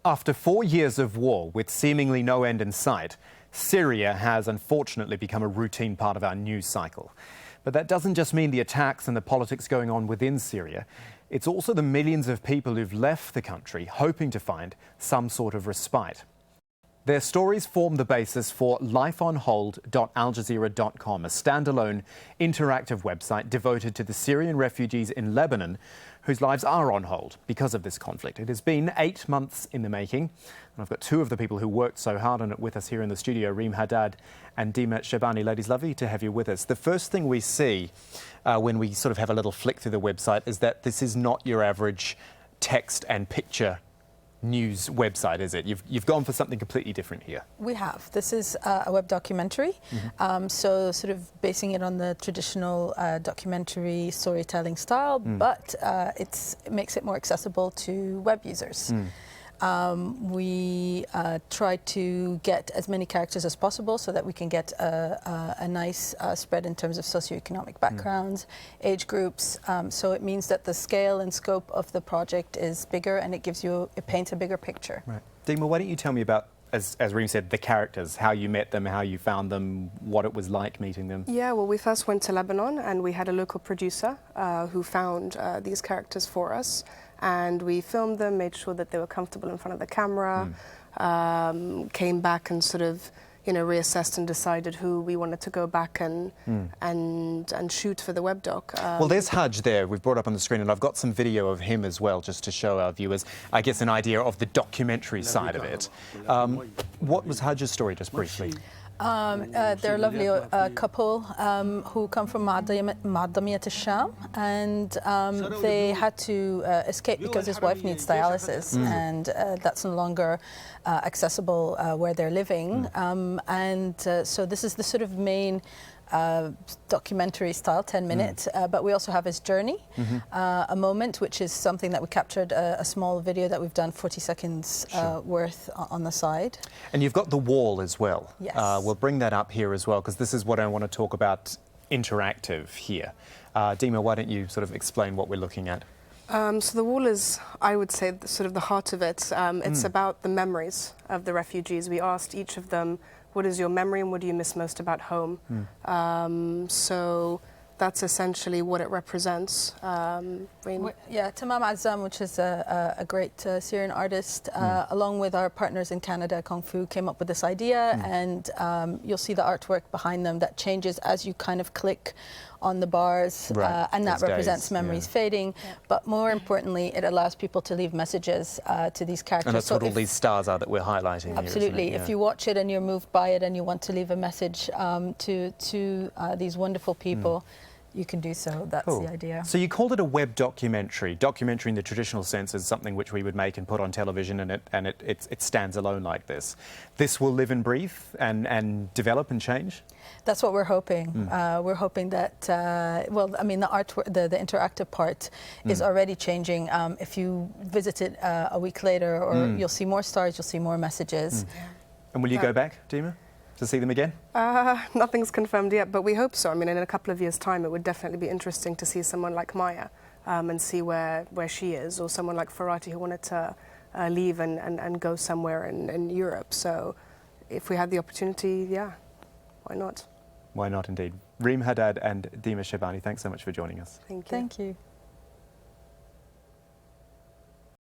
After 4 years of war with seemingly no end in sight, Syria has unfortunately become a routine part of our news cycle. But that doesn't just mean the attacks and the politics going on within Syria. It's also the millions of people who've left the country hoping to find some sort of respite. Their stories form the basis for lifeonhold.aljazeera.com, a standalone interactive website devoted to the Syrian refugees in Lebanon whose lives are on hold because of this conflict. It has been 8 months in the making, and I've got two of the people who worked so hard on it with us here in the studio, Reem Haddad and Dima Shabani. Ladies, lovely to have you with us. The first thing we see when we sort of have a little flick through the website is that this is not your average text and picture news website, is it? You've gone for something completely different here. We have. This is a web documentary, so sort of basing it on the traditional documentary storytelling style, but it makes it more accessible to web users. We try to get as many characters as possible so that we can get a nice spread in terms of socioeconomic backgrounds, age groups. So it means that the scale and scope of the project is bigger, and it paints a bigger picture. Right. Dima, why don't you tell me about, as Reem said, the characters, how you met them, how you found them, what it was like meeting them? Yeah, well, we first went to Lebanon, and we had a local producer who found these characters for us. And we filmed them, made sure that they were comfortable in front of the camera, came back and sort of, reassessed and decided who we wanted to go back and shoot for the web doc. Well, there's Hajj there, we've brought up on the screen, and I've got some video of him as well, just to show our viewers, I guess, an idea of the documentary side of it. What was Hajj's story, just briefly? They're a lovely couple who come from Ma'adamiyat al-Sham, and they had to escape because his wife needs dialysis, and that's no longer accessible where they're living. So this is the sort of main documentary style, 10 minutes, but we also have his journey, a moment, which is something that we captured, a small video that we've done 40 seconds worth on the side. And you've got the wall as well. Yes. We'll bring that up here as well, because this is what I want to talk about interactive here. Dima, why don't you sort of explain what we're looking at? So the wall is, I would say, sort of the heart of it. It's about the memories of the refugees. We asked each of them, what is your memory and what do you miss most about home? So that's essentially what it represents. Yeah, Tamam Azzam, which is a great Syrian artist, along with our partners in Canada, Kung Fu, came up with this idea, and you'll see the artwork behind them that changes as you kind of click on the bars, and that represents memories fading. But more importantly, it allows people to leave messages to these characters. And that's what all these stars are that we're highlighting here. Absolutely. If you watch it and you're moved by it and you want to leave a message to these wonderful people, you can do so. That's the idea. So you called it a web documentary. Documentary in the traditional sense is something which we would make and put on television, and it stands alone like this. This will live and breathe and develop and change? That's what we're hoping. We're hoping that, well, I mean, the interactive part is already changing. If you visit it a week later, or you'll see more stars, you'll see more messages. And will you go back, Dima, to see them again? Nothing's confirmed yet, but we hope so. I mean, in a couple of years' time, it would definitely be interesting to see someone like Maya and see where she is, or someone like Farati who wanted to leave and go somewhere in Europe. So if we had the opportunity, yeah, why not? Why not, indeed. Reem Haddad and Dima Shabani, thanks so much for joining us. Thank you. Thank you.